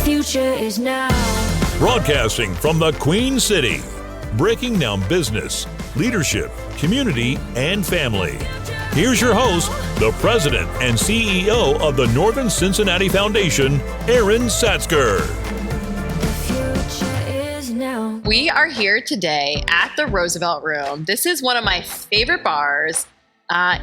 future is now. Broadcasting from the Queen City, breaking down business, leadership, community, and family. Here's your host, the president and CEO of the Northern Cincinnati Foundation, Erin Satzger. The future is now. We are here today at the Roosevelt Room. This is one of my favorite bars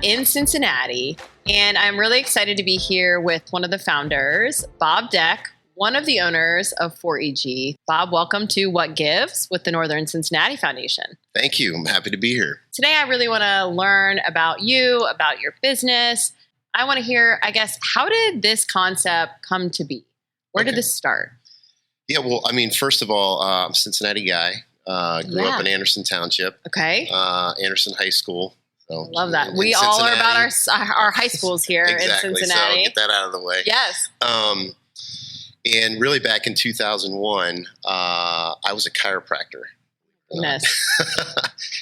in Cincinnati, and I'm really excited to be here with one of the founders, Bob Deck, one of the owners of 4EG. Bob, welcome to What Gives with the Northern Cincinnati Foundation. Thank you. I'm happy to be here. Today, I really want to learn about you, about your business. I want to hear, I guess, how did this concept come to be? Where did this start? Yeah, well, I mean, first of all, I'm a Cincinnati guy. Grew up in Anderson Township. Okay. Anderson High School. So, love that. We all are about our high schools here exactly. in Cincinnati. So get that out of the way. Yes. And really back in 2001, I was a chiropractor.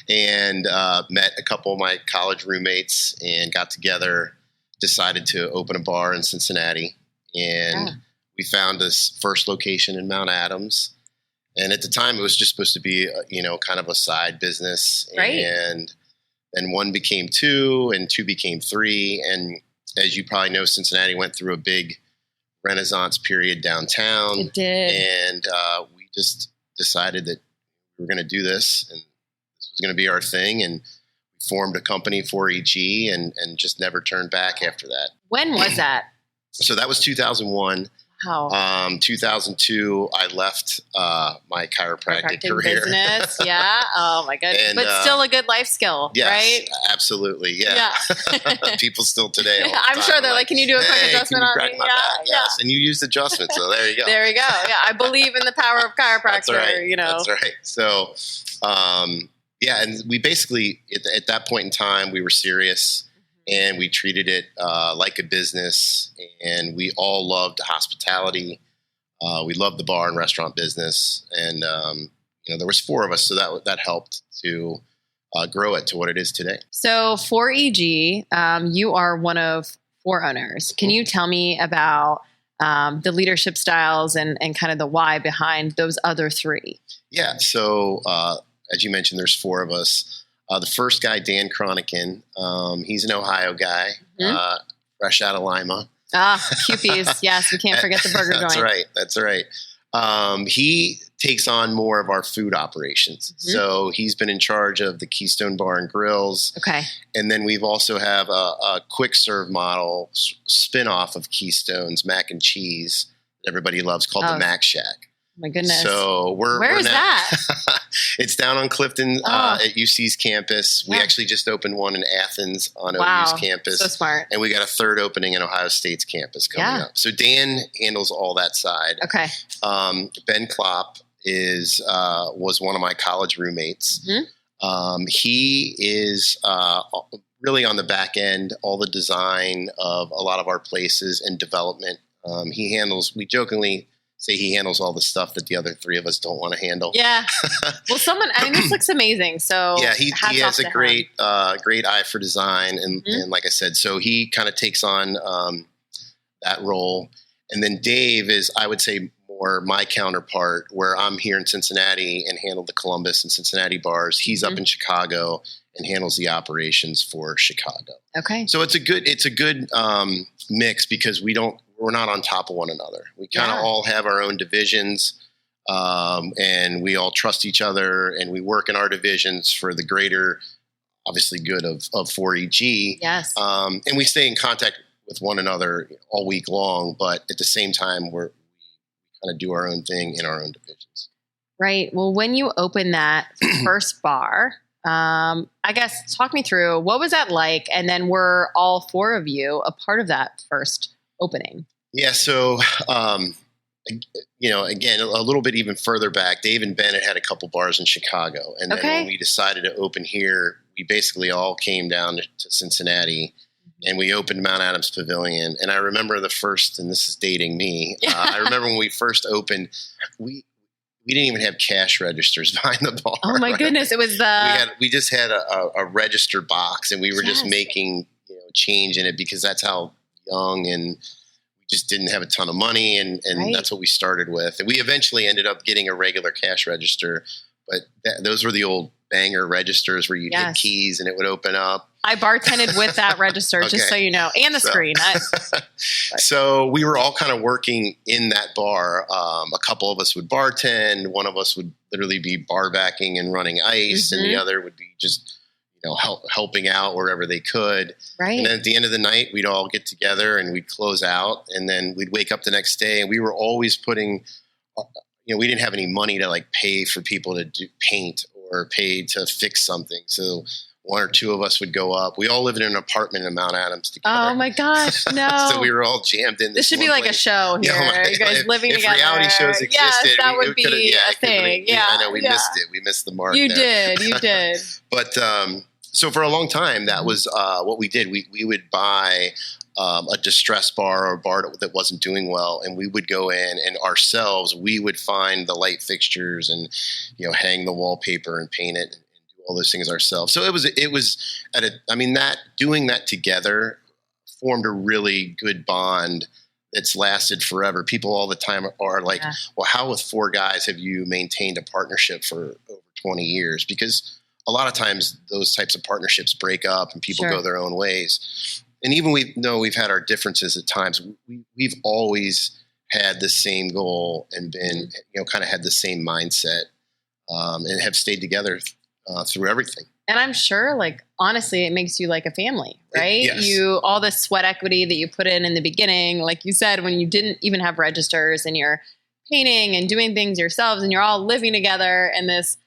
And met a couple of my college roommates and got together, decided to open a bar in Cincinnati. And we found this first location in Mount Adams. And at the time, it was just supposed to be, kind of a side business. Right. And then one became two, and two became three. And as you probably know, Cincinnati went through a big Renaissance period downtown. It did. And we just decided that we were going to do this, and this was going to be our thing. And we formed a company, 4EG, and just never turned back after that. When was that? So that was 2001. Wow. 2002, I left my chiropractic career. Business, yeah. Oh my goodness. And, but still a good life skill, yes, right? Absolutely, yeah. People still today. I'm sure they're like, "Can you do a quick adjustment on me?" Yes, and you used adjustments, so there you go. There you go. Yeah, I believe in the power of chiropractor. That's right. That's right. So, and we basically at that point in time we were serious. And we treated it like a business, and we all loved hospitality. We loved the bar and restaurant business, and there was four of us, so that helped to grow it to what it is today. So 4EG, you are one of four owners. Can you tell me about the leadership styles and kind of the why behind those other three? Yeah. So as you mentioned, there's four of us. The first guy, Dan Cronican, he's an Ohio guy, fresh out of Lima. QP's. Yes, we can't forget the burger joint. That's right. He takes on more of our food operations. Mm-hmm. So he's been in charge of the Keystone Bar and Grills. Okay. And then we've also have a quick serve model spinoff of Keystone's mac and cheese that everybody loves called the Mac Shack. My goodness. So where is that? It's down on Clifton at UC's campus. Yeah. We actually just opened one in Athens on OU's campus. So smart. And we got a third opening in Ohio State's campus coming up. So Dan handles all that side. Okay. Ben Klopp was one of my college roommates. Mm-hmm. He is really on the back end, all the design of a lot of our places and development. We jokingly say he handles all the stuff that the other three of us don't want to handle. Yeah. Well, this looks amazing. So yeah, he has a great eye for design. And like I said, so he kind of takes on that role. And then Dave is, I would say, more my counterpart, where I'm here in Cincinnati and handle the Columbus and Cincinnati bars. He's up in Chicago and handles the operations for Chicago. Okay. So it's a good mix because we're not on top of one another. We kind of all have our own divisions, and we all trust each other, and we work in our divisions for the greater, obviously, good of 4EG. Yes. And we stay in contact with one another all week long, but at the same time, we kind of do our own thing in our own divisions. Right. Well, when you opened that first bar, I guess talk me through what was that like, and then were all four of you a part of that first opening? Yeah. So, again, a little bit even further back, Dave and Ben had a couple bars in Chicago. And then when we decided to open here, we basically all came down to Cincinnati and we opened Mount Adams Pavilion. And I remember the first, and this is dating me. I remember when we first opened, we didn't even have cash registers behind the bar. Oh my goodness. It was we just had a register box, and we were just making change in it because that's how young and we just didn't have a ton of money, and Right. that's what we started with. And we eventually ended up getting a regular cash register, but those were the old banger registers where you'd hit Yes. keys and it would open up. I bartended with that register, just so Okay. you know, and the So- screen. So we were all kind of working in that bar. A couple of us would bartend. One of us would literally be bar backing and running ice, and the other would be just, helping out wherever they could. Right. And then at the end of the night, we'd all get together and we'd close out, and then we'd wake up the next day, and we were always putting, we didn't have any money to like pay for people to paint or pay to fix something. So one or two of us would go up. We all lived in an apartment in Mount Adams together. Oh my gosh, no. So we were all jammed in. This should be one like a place. show here. Yeah, You guys living if together. reality shows existed, yes, that we would could've- be yeah, a it could've thing. been- Yeah, I know we missed it. We missed the mark. You there. did. You did. But so for a long time, that was what we did. We would buy a distress bar or a bar that wasn't doing well, and we would go in and ourselves, we would find the light fixtures and hang the wallpaper and paint it and do all those things ourselves. So it was doing that together formed a really good bond that's lasted forever. People all the time are like, Yeah. well, how with four guys have you maintained a partnership for over 20 years? Because a lot of times those types of partnerships break up and people Sure. go their own ways. And even we've had our differences at times, we've always had the same goal and been, kind of had the same mindset, and have stayed together through everything. And I'm sure, like, honestly, it makes you like a family, right? Yes. All the sweat equity that you put in the beginning, like you said, when you didn't even have registers and you're painting and doing things yourselves and you're all living together in this,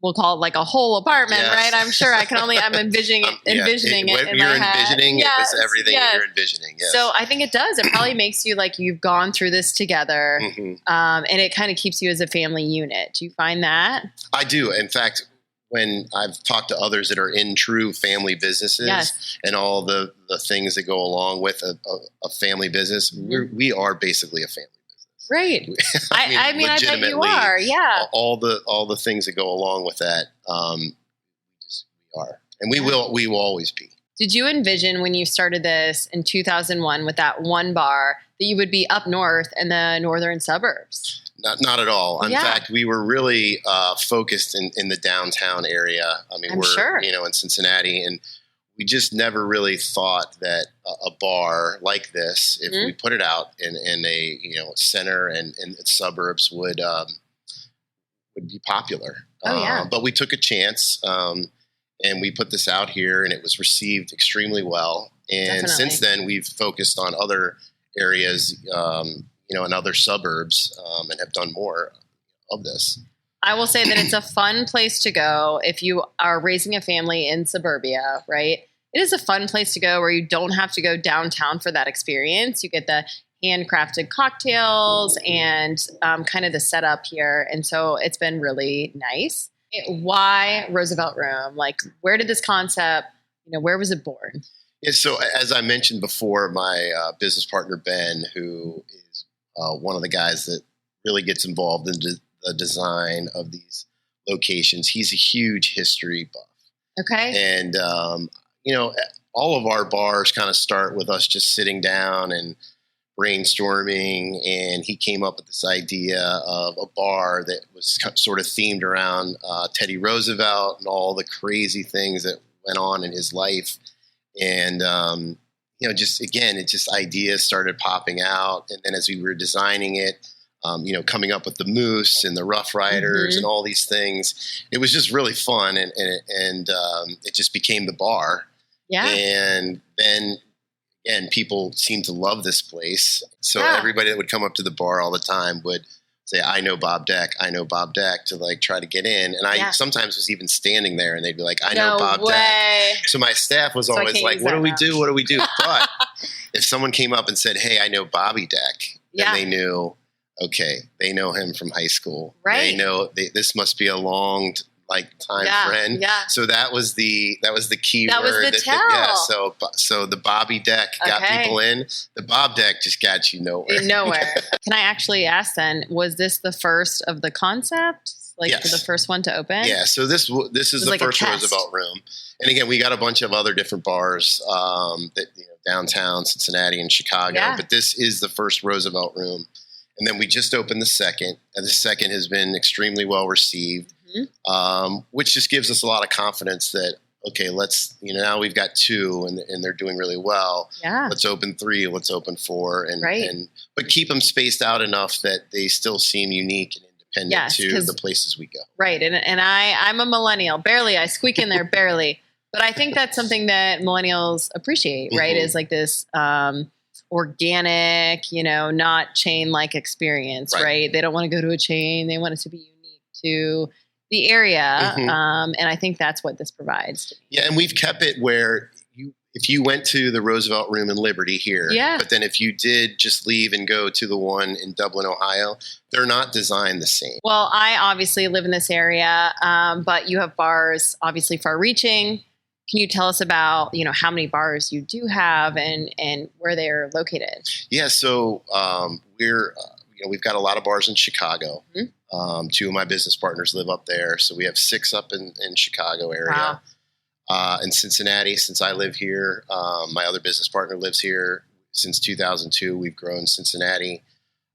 we'll call it like a whole apartment, Yes. right? I'm sure I'm envisioning it What in you're my head. envisioning, Yes, it was everything yes. that you're envisioning. Yes. So I think it does. It probably makes you like you've gone through this together, Mhm. and it kind of keeps you as a family unit. Do you find that? I do. In fact, when I've talked to others that are in true family businesses Yes. and all the things that go along with a family business, we are basically a family business. Right. I bet you legitimately, are. Yeah. all the things that go along with that, we are, and we will always be. Did you envision when you started this in 2001 with that one bar that you would be up north in the northern suburbs? Not at all. In Yeah. fact, we were really focused in the downtown area. I mean, I'm we're sure. in Cincinnati, and we just never really thought that a bar like this, if we put it out in a center and in its suburbs, would be popular. Oh, yeah. But we took a chance, and we put this out here, and it was received extremely well. And Definitely. since then, we've focused on other areas, in other suburbs, and have done more of this. I will say that it's a fun place to go if you are raising a family in suburbia, right? It is a fun place to go where you don't have to go downtown for that experience. You get the handcrafted cocktails and kind of the setup here. And so it's been really nice. Why Roosevelt Room? Like, where did this concept, where was it born? Yeah, so as I mentioned before, my business partner, Ben, who is one of the guys that really gets involved in the design of these locations, he's a huge history buff. Okay. And, all of our bars kind of start with us just sitting down and brainstorming. And he came up with this idea of a bar that was sort of themed around Teddy Roosevelt and all the crazy things that went on in his life. And, ideas started popping out. And then as we were designing it, coming up with the Moose and the Rough Riders and all these things, it was just really fun. And it just became the bar. Yeah. And then, again, people seemed to love this place. So Yeah. everybody that would come up to the bar all the time would say, I know Bob Deck, to like try to get in. And I sometimes was even standing there and they'd be like, I know Bob Deck. So my staff was I always can't like, use what that do we now. do? What do we do? But if someone came up and said, hey, I know Bobby Deck, then Yeah. they knew, okay, they know him from high school. Right. They know this must be a long time friend. Yeah. So that was the key That word. was the tell. So the Bobby Deck got Okay. people in. The Bob Deck just got you nowhere. Nowhere. Can I actually ask then, was this the first of the concepts? like Yes. for the first one to open? Yeah, so this is the like a first test. Roosevelt Room, and again, we got a bunch of other different bars that downtown Cincinnati and Chicago, Yeah. but this is the first Roosevelt Room, and then we just opened the second, and the second has been extremely well received, which just gives us a lot of confidence that okay, let's now we've got 2 and they're doing really well. Yeah. Let's open 3, let's open 4, Right. but keep them spaced out enough that they still seem unique and independent Yes, to 'cause- the places we go. Right. And I'm a millennial, barely. I squeak in there barely. But I think that's something that millennials appreciate, right? Mhm. Is like this organic, not chain-like experience, Right. right? They don't want to go to a chain. They want it to be unique to the area. Mhm. And I think that's what this provides to me. Yeah, and we've kept it where if you went to the Roosevelt Room in Liberty here, Yeah. but then if you did just leave and go to the one in Dublin, Ohio, they're not designed the same. Well, I obviously live in this area, but you have bars obviously far-reaching. Can you tell us about, how many bars you do have and where they're located? Yeah, so we've got a lot of bars in Chicago. Mhm. 2 of my business partners live up there, so we have 6 up in Chicago area. Wow. In Cincinnati, since I live here, my other business partner lives here since 2002. We've grown Cincinnati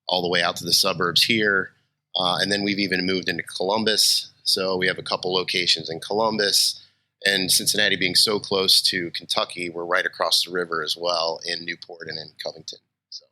all the way out to the suburbs here, and then we've even moved into Columbus. So we have a couple locations in Columbus. And Cincinnati being so close to Kentucky, we're right across the river as well in Newport and in Covington. So.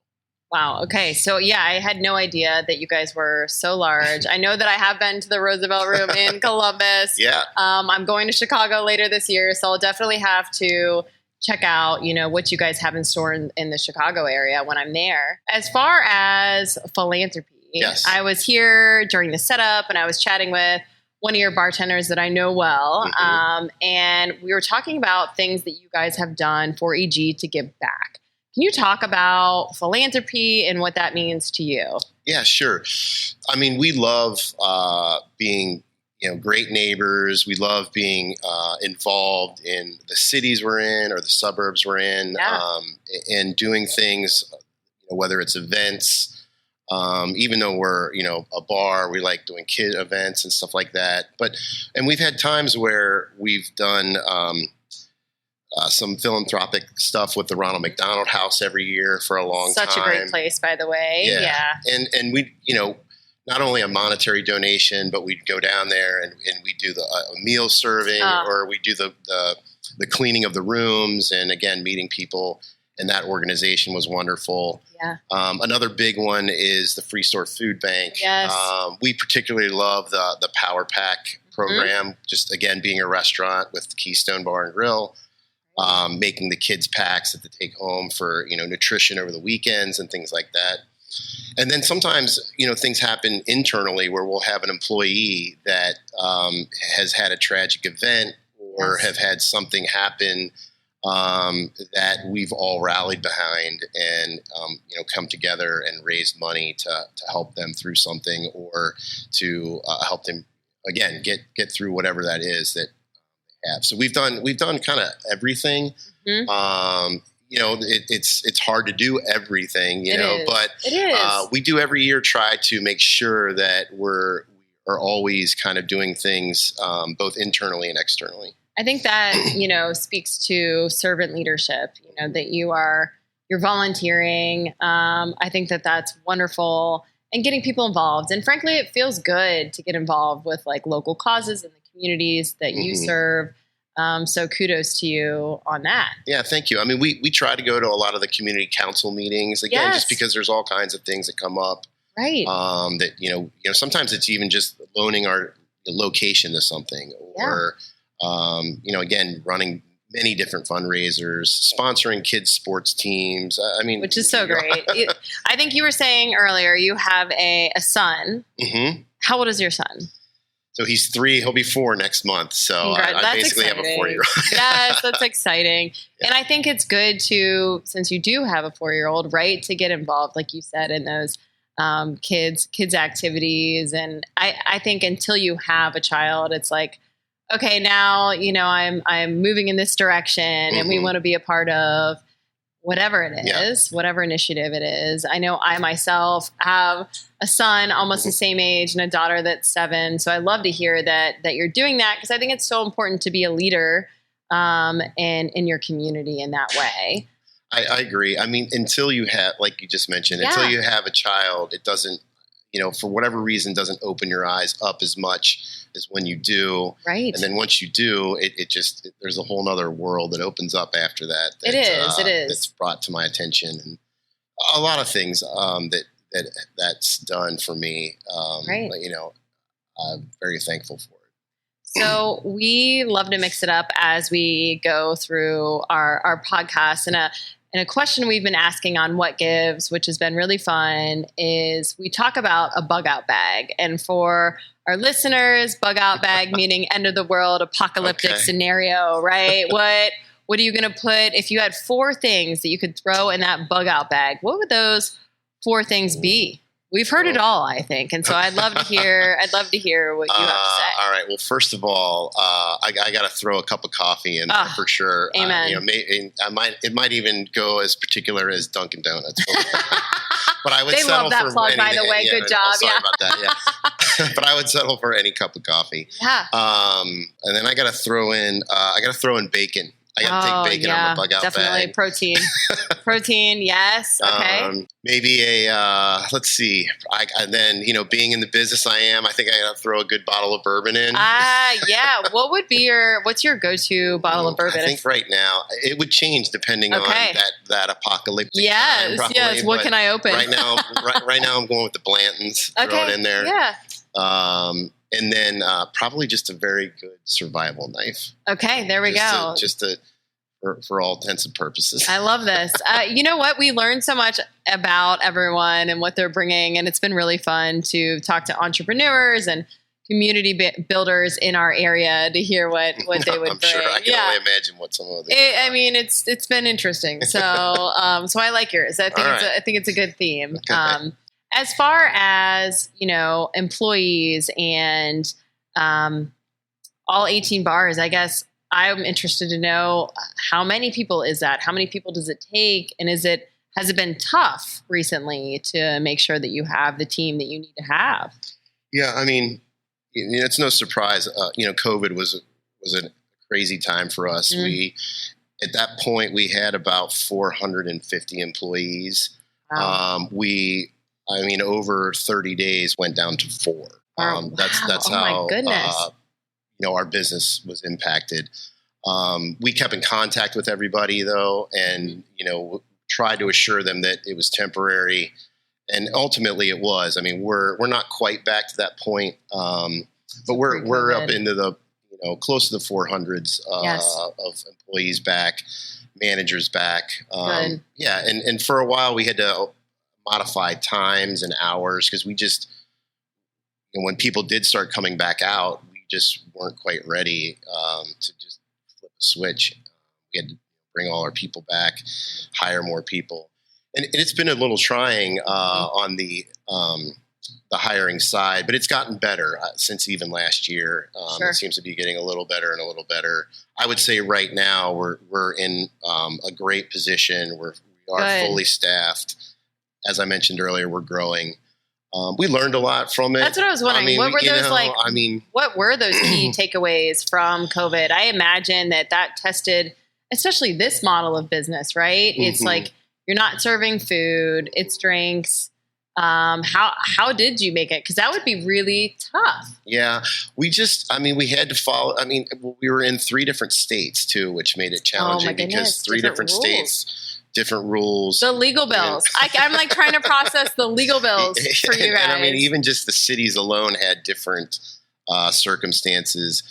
Wow. Okay. So yeah, I had no idea that you guys were so large. I know that I have been to the Roosevelt Room in Columbus. Yeah. I'm going to Chicago later this year, so I'll definitely have to check out, what you guys have in store in the Chicago area when I'm there. As far as philanthropy, Yes. I was here during the setup and I was chatting with one of your bartenders that I know well. Mhm. And we were talking about things that you guys have done for EG to give back. Can you talk about philanthropy and what that means to you? Yeah, sure. I mean, we love being, great neighbors. We love being involved in the cities we're in or the suburbs we're in, Yeah. and doing things, whether it's events. Even though we're, a bar, we like doing kid events and stuff like that. And we've had times where we've done some philanthropic stuff with the Ronald McDonald House every year for a long time. Such a great place, by the way. Yeah. And we, not only a monetary donation, but we'd go down there and we do the meal serving, or we do the cleaning of the rooms, and again, meeting people. And that organization was wonderful. Yeah. Another big one is the Free Store Food Bank. Yes. We particularly love the Power Pack program. Just again, being a restaurant with the Keystone Bar and Grill, making the kids packs that they take home for nutrition over the weekends and things like that. And then sometimes things happen internally where we'll have an employee that has had a tragic event or Yes. have had something happen that we've all rallied behind and come together and raise money to help them through something, or to help them again get through whatever that is that they have. So we've done kind of everything. Mhm. It's hard to do everything, It is. but It is. we do every year try to make sure that we are always kind of doing things both internally and externally. I think that, speaks to servant leadership, that you're volunteering. I think that that's wonderful, and getting people involved. And frankly, it feels good to get involved with like local causes in the communities that you Mhm. serve. So kudos to you on that. Yeah, thank you. I mean, we try to go to a lot of the community council meetings again, Yes. just because there's all kinds of things that come up. Right. That sometimes it's even just loaning our location to something, or again, running many different fundraisers, sponsoring kids' sports teams. I mean, Which is so great. I think you were saying earlier you have a son. Mm-hmm. How old is your son? So he's 3. He'll be 4 next month. So I That's basically have a exciting. 4-year-old. Yes, that's exciting. Yeah. And I think it's good to, since you do have a 4-year-old, right, to get involved, like you said, in those kids activities. And I think until you have a child, it's like, okay, now I'm moving in this direction, and we Mhm. want to be a part of whatever it is, whatever initiative it is. I know I myself have a son almost the same age and a daughter that's 7. So I love to hear that you're doing that, because I think it's so important to be a leader and in your community in that way. I agree. I mean, until you have, like you just mentioned, until you have a child, it doesn't, for whatever reason, doesn't open your eyes up as much as when you do. Right. And then once you do, it just, there's a whole nother world that opens up after that. It is. That's brought to my attention, and a lot of things that's done for me. Right. But, I'm very thankful for it. So we love to mix it up as we go through our podcast. And a question we've been asking on What Gives, which has been really fun, is we talk about a bug out bag. And for our listeners, bug out bag meaning end of the world, apocalyptic scenario, right? What are you going to put, if you had 4 things that you could throw in that bug out bag, what would those 4 things be? We've heard it all, I think, and so I'd love to hear what you have to say. All right. Well, first of all, I got to throw a cup of coffee in there for sure. Amen. It might even go as particular as Dunkin' Donuts. But I would they settle love that for plug, any, by the way. Good job. Sorry about that. Yeah. But I would settle for any cup of coffee. Yeah. And then I got to throw in bacon. I got to take bacon on my bug out definitely. bag. Protein, yes. Okay. Maybe let's see. And then, being in the business I think I got to throw a good bottle of bourbon in. Yeah. What's your go-to bottle of bourbon? I think right now it would change depending on that apocalyptic time, probably. Yes. What can I open? Right now I'm going with the Blantons. Throw it in there. Yeah. And then probably just a very good survival knife. Okay, there we go. For all intents and purposes. I love this. You know what? We learned so much about everyone and what they're bringing, and it's been really fun to talk to entrepreneurs and community builders in our area to hear what they would bring. I'm sure. I can only imagine what some of them. It's been interesting. So so I like yours. I think it's a good theme. Okay. As far as employees and all 18 bars, I guess I'm interested to know, how many people is that? How many people does it take? And has it been tough recently to make sure that you have the team that you need to have? Yeah, I mean, it's no surprise. COVID was a crazy time for us. At that point we had about 450 employees. Wow. Over 30 days went down to 4. That's how. My goodness. Our business was impacted. We kept in contact with everybody though, and, tried to assure them that it was temporary, and ultimately it was. I mean, we're not quite back to that point. But we're up into the, close to the 400s, of employees back, managers back. Yeah. And for a while we had to modify times and hours, because we just, when people did start coming back out, just weren't quite ready to just flip a switch. We had to bring all our people back, hire more people, and it's been a little trying on the hiring side, but it's gotten better since even last year. It seems to be getting a little better and a little better. I would say right now we're in a great position. We are fully staffed. As I mentioned earlier, we're growing. We learned a lot from it. That's what I was wondering. What were those what were those key takeaways from COVID? I imagine that tested, especially this model of business, right? Mm-hmm. It's like, you're not serving food, it's drinks. How did you make it? Because that would be really tough. Yeah, we had to follow. We were in 3 different states too, which made it challenging because 3 different states. Different rules. The legal bills. I'm like trying to process the legal bills for you guys. And even just the cities alone had different circumstances.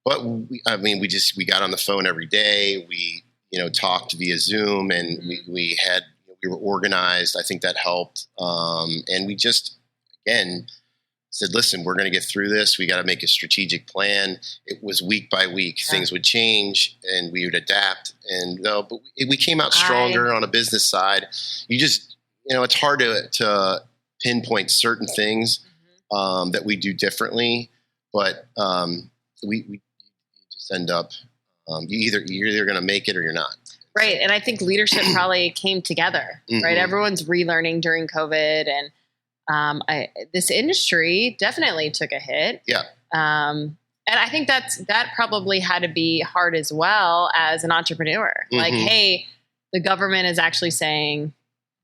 But we got on the phone every day. We, talked via Zoom, and we were organized. I think that helped. And we just, again, said, listen, we're going to get through this. We got to make a strategic plan. It was week by week. Yeah. Things would change and we would adapt. And but we came out stronger on a business side. You just, it's hard to pinpoint certain things that we do differently, but we just end up, you're either going to make it or you're not. Right. And I think leadership probably came together, right? Everyone's relearning during COVID, and this industry definitely took a hit. Yeah. And I think that probably had to be hard as well as an entrepreneur. Like, hey, the government is actually saying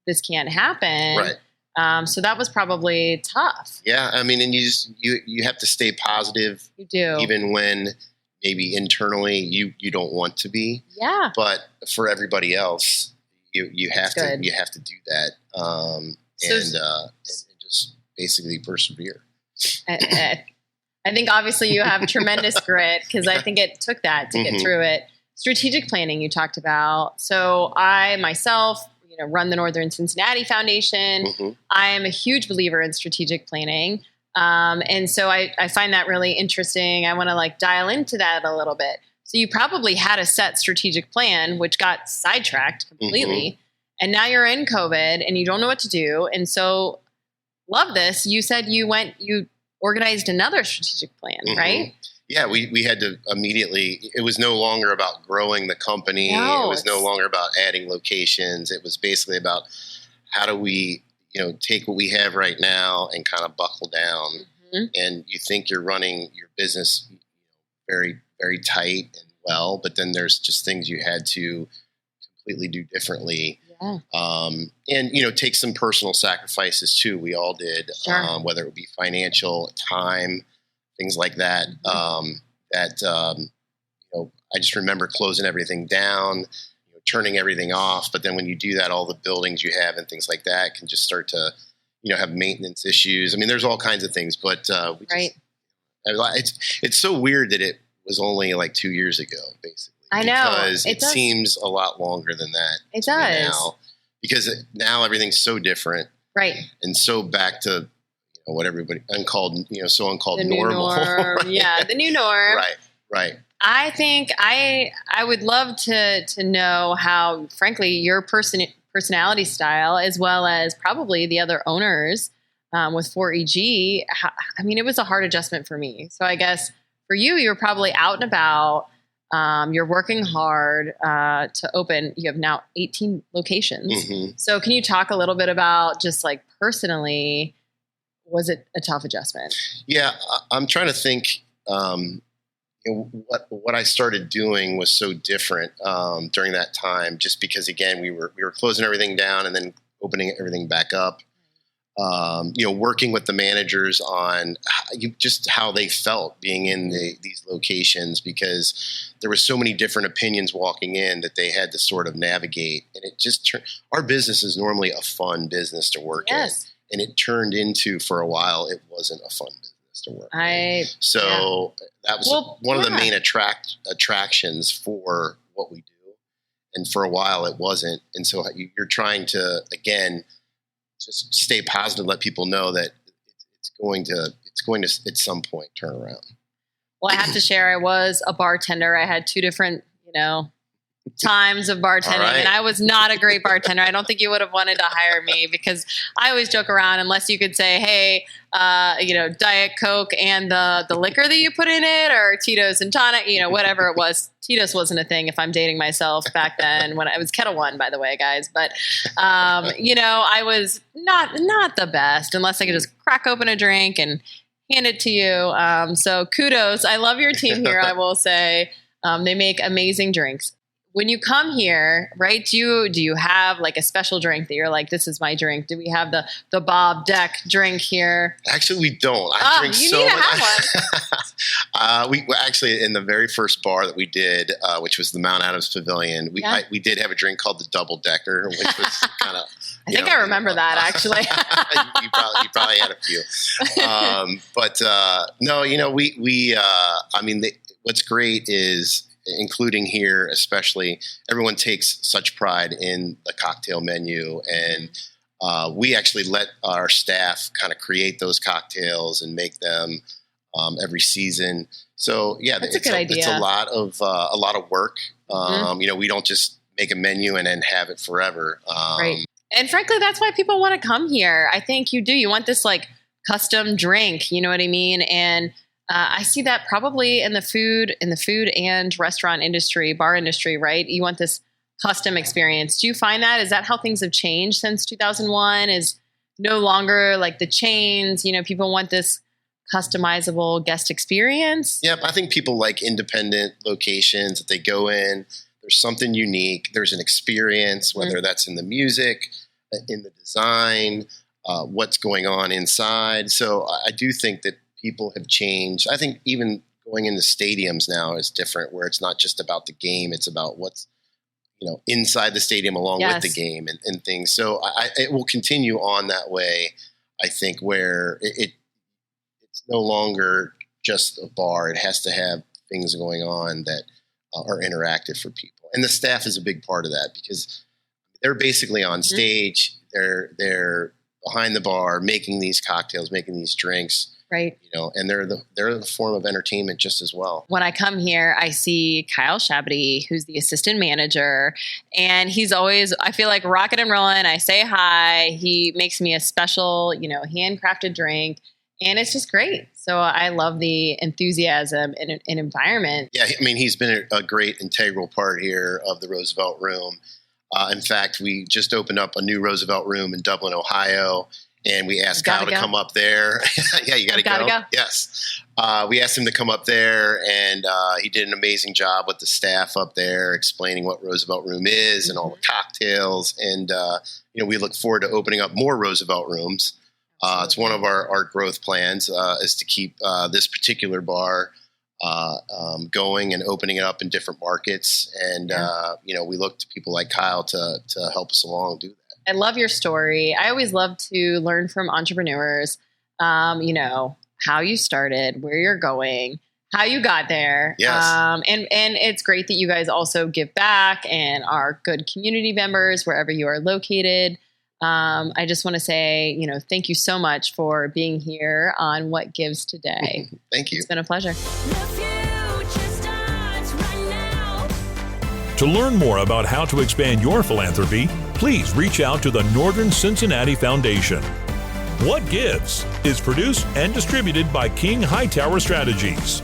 this can't happen. Right. So that was probably tough. Yeah. I mean, and you have to stay positive. You do. Even when maybe internally you don't want to be. Yeah. But for everybody else, you have to do that. And just basically persevere. I think obviously you have tremendous grit, because I think it took that to get through it. Strategic planning you talked about. So I myself, run the Northern Cincinnati Foundation. I am a huge believer in strategic planning. And so I find that really interesting. I want to dial into that a little bit. So you probably had a set strategic plan, which got sidetracked completely. And now you're in COVID and you don't know what to do. And so love this. You said you organized another strategic plan, right? Yeah, we had to immediately, it was no longer about growing the company. It was no longer about adding locations. It was basically about how do we, take what we have right now and kind of buckle down. And you think you're running your business very, very tight and well, but then there's just things you had to completely do differently. Yeah. And, take some personal sacrifices too. We all did, whether it would be financial, time, things like that. I just remember closing everything down, turning everything off. But then when you do that, all the buildings you have and things like that can just start to, have maintenance issues. I mean, there's all kinds of things, but it's so weird that it was only 2 years ago, basically. I know. Because it seems a lot longer than that. It does. Now, because now everything's so different. Right. And so back to what everybody uncalled the normal. New norm. Right? Yeah, the new norm. Right. I think I would love to know how, frankly, your personality style, as well as probably the other owners with 4EG. It was a hard adjustment for me. So I guess for you, you're probably out and about. You're working hard to open. You have now 18 locations. So can you talk a little bit about just personally, was it a tough adjustment? Yeah, I'm trying to think. What I started doing was so different during that time, just because again we were closing everything down and then opening everything back up. Working with the managers on just how they felt being in these locations, because there were so many different opinions walking in that they had to sort of navigate. And it just our business is normally a fun business to work in, and it turned into, for a while, it wasn't a fun business to work in. So that was one of the main attractions for what we do, and for a while it wasn't. And so you're trying to again just stay positive, let people know that it's going to at some point turn around. Well, I have to share, I was a bartender. I had two different, times of bartending, and I was not a great bartender. I don't think you would have wanted to hire me, because I always joke around, unless you could say, hey, Diet Coke and the liquor that you put in it, or Tito's and tonic, whatever it was. Tito's wasn't a thing, if I'm dating myself, back then, when I was Kettle One, by the way, guys. But, I was not the best, unless I could just crack open a drink and hand it to you. So kudos. I love your team here, I will say. They make amazing drinks. When you come here, right, do you have a special drink that you're like, this is my drink? Do we have the Bob Deck drink here? Actually, we don't. I drink you so need to much. Have one. We actually, in the very first bar that we did, which was the Mount Adams Pavilion, we did have a drink called the Double Decker, which was kind of. I think I remember that, actually. you probably had a few, but no, what's great is, including here especially, everyone takes such pride in the cocktail menu, and we actually let our staff kind of create those cocktails and make them every season. So that's a good idea. It's a lot of work. We don't just make a menu and then have it forever. Right. And frankly, that's why people want to come here. I think you do. You want this custom drink, you know what I mean? And I see that probably in the food and restaurant industry, bar industry, right? You want this custom experience. Do you find that? Is that how things have changed since 2001? Is no longer like the chains, people want this customizable guest experience? Yep. I think people like independent locations that they go in. There's something unique. There's an experience, whether that's in the music, in the design, what's going on inside. So I do think that people have changed. I think even going into stadiums now is different, where it's not just about the game. It's about what's, inside the stadium along with the game and things. So it will continue on that way, I think, where it's no longer just a bar. It has to have things going on that are interactive for people. And the staff is a big part of that, because they're basically on stage. They're behind the bar making these cocktails, making these drinks. Right. And they're the form of entertainment just as well. When I come here, I see Kyle Shabady, who's the assistant manager, and he's always, I feel like, rocking and rolling. I say hi. He makes me a special, handcrafted drink, and it's just great. So I love the enthusiasm and environment. Yeah. I mean, he's been a great integral part here of the Roosevelt Room. In fact, we just opened up a new Roosevelt Room in Dublin, Ohio. And we asked Kyle to come up there. Yeah, you got to go. Yes. We asked him to come up there, and he did an amazing job with the staff up there, explaining what Roosevelt Room is and all the cocktails. And, we look forward to opening up more Roosevelt Rooms. It's one of our growth plans is to keep this particular bar going and opening it up in different markets. And, we look to people like Kyle to help us along do that. I love your story. I always love to learn from entrepreneurs, how you started, where you're going, how you got there. Yes. And it's great that you guys also give back and are good community members wherever you are located. I just want to say, thank you so much for being here on What Gives Today. Thank you. It's been a pleasure. To learn more about how to expand your philanthropy, please reach out to the Northern Cincinnati Foundation. What Gives is produced and distributed by King Hightower Strategies.